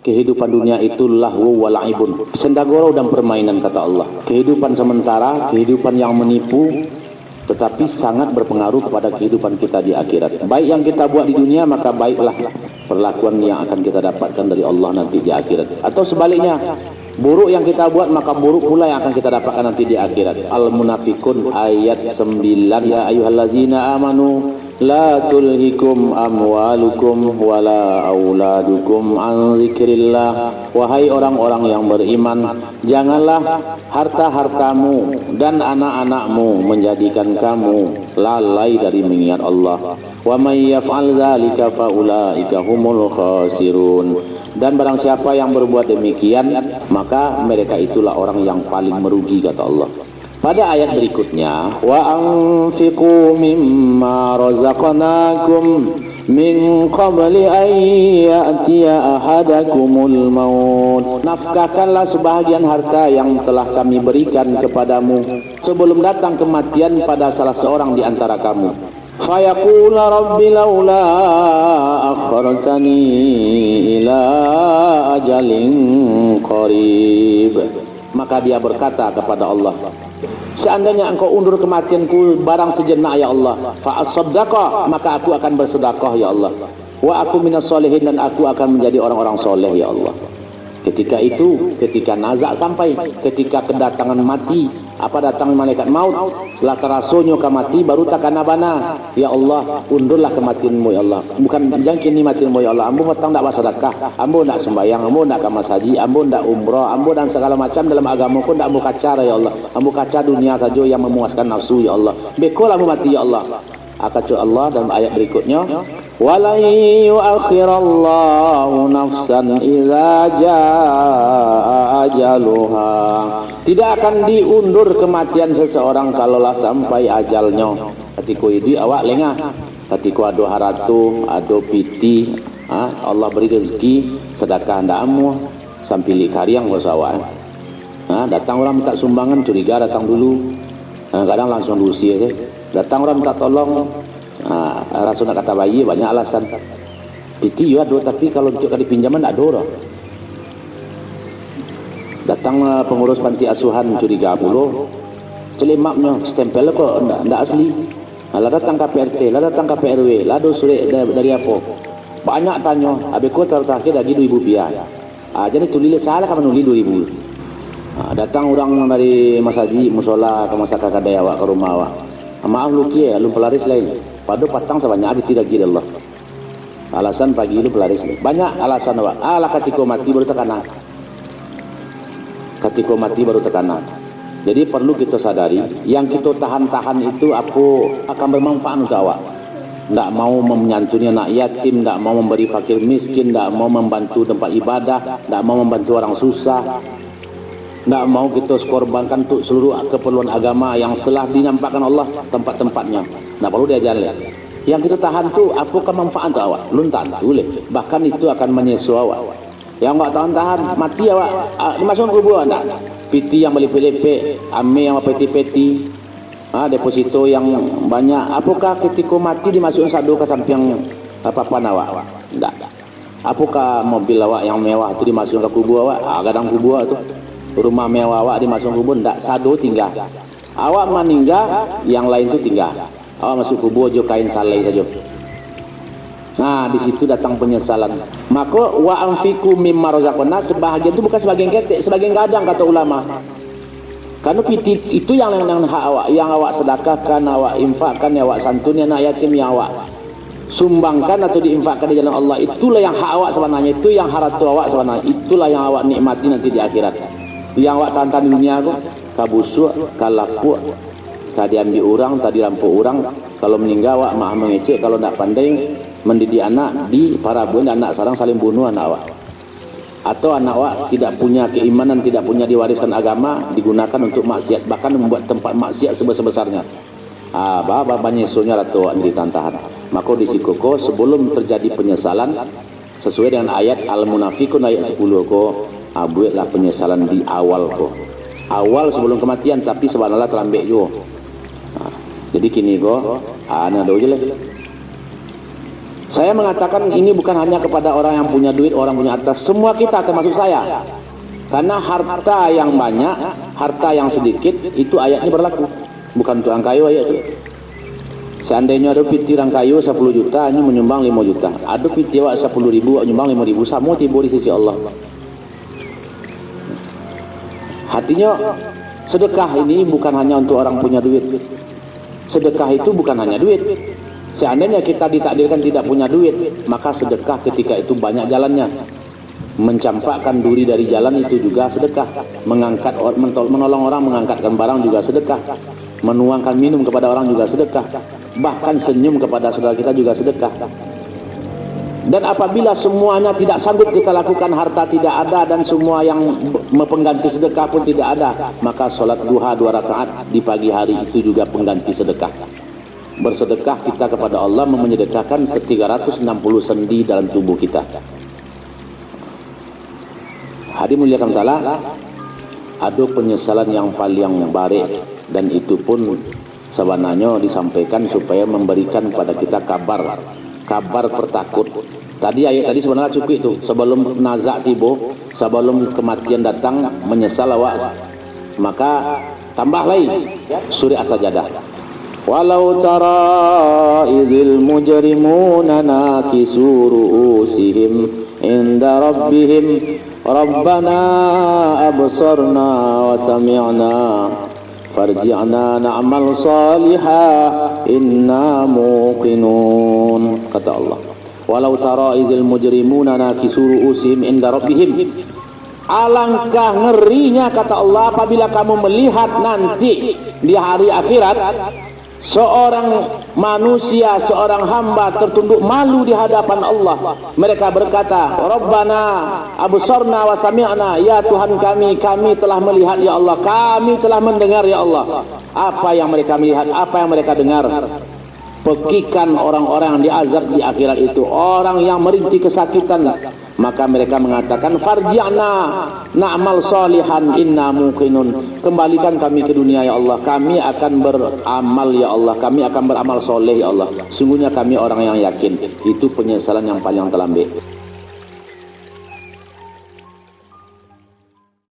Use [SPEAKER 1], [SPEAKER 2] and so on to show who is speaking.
[SPEAKER 1] kehidupan dunia itu lahu wa la'ibun, sendagurau dan permainan, kata Allah. Kehidupan sementara, kehidupan yang menipu, tetapi sangat berpengaruh kepada kehidupan kita di akhirat. Baik yang kita buat di dunia, maka baiklah perlakuan yang akan kita dapatkan dari Allah nanti di akhirat. Atau sebaliknya, buruk yang kita buat, maka buruk pula yang akan kita dapatkan nanti di akhirat. Al-Munafikun ayat 9. Ya ayyuhallazina amanu la tulhikum amwalukum wala auladukum an zikrillah. Wahai orang-orang yang beriman, janganlah harta-hartamu dan anak-anakmu menjadikan kamu lalai dari mengingat Allah. Wa may yaf'al dzalika fa ulaika humul khasirun. Dan barang siapa yang berbuat demikian, maka mereka itulah orang yang paling merugi, kata Allah. Pada ayat berikutnya, wa anfiqu mimma razaqnakum min qabli an ya'tiya ahadakumul maut. Nafkahkanlah sebahagian harta yang telah kami berikan kepadamu sebelum datang kematian pada salah seorang di antara kamu. Fayaqula rabbi laula akhartani ila ajalin qarib. Maka dia berkata kepada Allah, seandainya engkau undur kematianku barang sejenak ya Allah, fa asaddaqa, maka aku akan bersedekah ya Allah, wa aku minas solihin, dan aku akan menjadi orang-orang soleh ya Allah. Ketika itu, ketika nazak sampai, ketika kedatangan mati, apa datang malaikat maut, latarasunyo ka mati baru takana bana, ya Allah undurlah kematianmu ya Allah, bukan jangan kini matianmu ya Allah, ambo matang ndak bersedekah, ambo ndak sembahyang, ambo ndak ke haji, ambo ndak umrah, ambo dan segala macam dalam agama pun ndak ambo kacara ya Allah, ambo kaca dunia saja yang memuaskan nafsu ya Allah, bekolah ambo mati ya Allah. Akacu Allah dalam ayat berikutnya, wala yu'akhirallahu nafsan idza jaa ajaluha. Tidak akan diundur kematian seseorang kalaulah sampai ajalnya. Ketika itu awak lengah, ketika ada haratu, ada piti, Allah beri rezeki, sedekah ndamu sampai kariang bersawak. Datang orang minta sumbangan, curiga datang dulu. Kadang langsung diusir saja. Datang orang minta tolong, rasul nak kata bayi banyak alasan. Piti ya ada, tapi kalau untuk kali pinjaman tak ada orang. Datang pengurus panti asuhan curiga pula, celimapnya stempel kok ndak asli. Lah datang KPRT, lah datang KPRW, lah ada surat dari apa? Banyak tanya, habis ko terakhir lagi 2.000 rupiah. Jadi tulis salah kan nulis 2.000. Datang orang dari Mas Haji musola ke masyarakat Dayawa ke rumah awak. Maaf lu kia, lu pelaris lain. Pada patang sebanyak ada tidak kira Allah. Alasan pagi lu pelaris lain. Banyak alasan awak. Alah ketika mati baru tekanan. Ketika mati baru tekanan. Jadi perlu kita sadari, yang kita tahan-tahan itu aku akan bermanfaat untuk awak. Tidak mau menyantuni anak yatim, tidak mau memberi fakir miskin, tidak mau membantu tempat ibadah, tidak mau membantu orang susah. Tidak mau kita korbankan untuk seluruh keperluan agama yang telah dinampakkan Allah tempat-tempatnya. Tidak perlu dia jalan. Yang kita tahan tu apakah manfaat untuk awak? Luntan boleh. Bahkan itu akan menyesal awak. Yang awak tahan-tahan mati awak dimasukkan kubur tak? Piti yang melepek-lepek, ame yang peti-peti, deposito yang banyak. Apakah ketika mati dimasukkan sadu ke samping apa-apa awak? Tak. Apakah mobil awak yang mewah itu dimasukkan ke kubur awak? Kadang kubur tu. Rumah mewah awak dimasuk kubur, tak sado tinggal. Awak meninggal, yang lain tu tinggal. Awak masuk kubur je kain salai saja. Nah, di situ datang penyesalan. Maka wa anfiqu mimma razaqna, sebahagian itu bukan sebagian ketek, sebagian gadang kata ulama. Karena itu yang hak awak, yang awak sedekahkan, awak infakkan, yang awak santuni anak yatim, yang awak sumbangkan atau diinfakkan di jalan Allah, itulah yang hak awak sebenarnya, itu yang haratu awak sebenarnya, itulah yang awak nikmati nanti di akhirat. Yang awak tahan di dunia aku kabusuk, kalaku, tadi ambil orang, tadi rampuk orang. Kalau meninggal awak maaf mengecek, kalau tak pandai mendidik anak di parabun, anak sarang saling bunuh anak awak. Atau anak awak tidak punya keimanan, tidak punya diwariskan agama, digunakan untuk maksiat, bahkan membuat tempat maksiat sebesar-besarnya. Banyak isunya ratu awak ditahan-tahan. Maka di sikoko sebelum terjadi penyesalan, sesuai dengan ayat Al-Munafikun ayat 10 ko, buatlah penyesalan di awal ko. Awal sebelum kematian, tapi subhanallah terlambat juga. Jadi kini ko, ada je lah. Saya mengatakan ini bukan hanya kepada orang yang punya duit, orang punya harta, semua kita termasuk saya. Karena harta yang banyak, harta yang sedikit, itu ayatnya berlaku. Bukan untuk orang kayu ayat itu. Seandainya ada piti orang kayu 10 juta, ini menyumbang 5 juta. Ada piti awak 10 ribu, menyumbang 5 ribu, sama tiba di sisi Allah. Artinya sedekah ini bukan hanya untuk orang punya duit. Sedekah itu bukan hanya duit. Seandainya kita ditakdirkan tidak punya duit, maka sedekah ketika itu banyak jalannya. Mencampakkan duri dari jalan itu juga sedekah. Menolong orang mengangkatkan barang juga sedekah. Menuangkan minum kepada orang juga sedekah. Bahkan senyum kepada saudara kita juga sedekah. Dan apabila semuanya tidak sanggup kita lakukan, harta tidak ada dan semua yang pengganti sedekah pun tidak ada, maka sholat duha 2 rakaat di pagi hari itu juga pengganti sedekah. Bersedekah kita kepada Allah menyedekahkan 360 sendi dalam tubuh kita. Hadirin muliakan Allah, ada penyesalan yang paling baik, dan itu pun sebenarnya disampaikan supaya memberikan kepada kita kabar pertakut. Tadi ayat tadi sebenarnya cukup itu, sebelum nazak tiba, sebelum kematian datang, menyesal awak, maka tambah lagi surah As-Sajdah. Walau tara idzil mujrimuna nakisu ru'usihim inda rabbihim rabbana absarna wa sami'na farji'na na'mal salihah inna muqinun. Kata Allah, walau tara idzil mujrimuna nakisu ru'usihim inda rabbihim, alangkah ngerinya kata Allah apabila kamu melihat nanti di hari akhirat seorang manusia, seorang hamba tertunduk malu di hadapan Allah. Mereka berkata, Rabbana absarna wa sami'na, ya Tuhan kami telah melihat ya Allah, kami telah mendengar ya Allah. Apa yang mereka melihat, apa yang mereka dengar? Pekikan orang-orang yang diazab di akhirat itu, orang yang merintih kesakitan. Maka mereka mengatakan, farji'na na'mal salihan inna muqinun, kembalikan kami ke dunia ya Allah, kami akan beramal ya Allah, kami akan beramal soleh ya Allah, sungguhnya kami orang yang yakin. Itu penyesalan yang paling terlambat.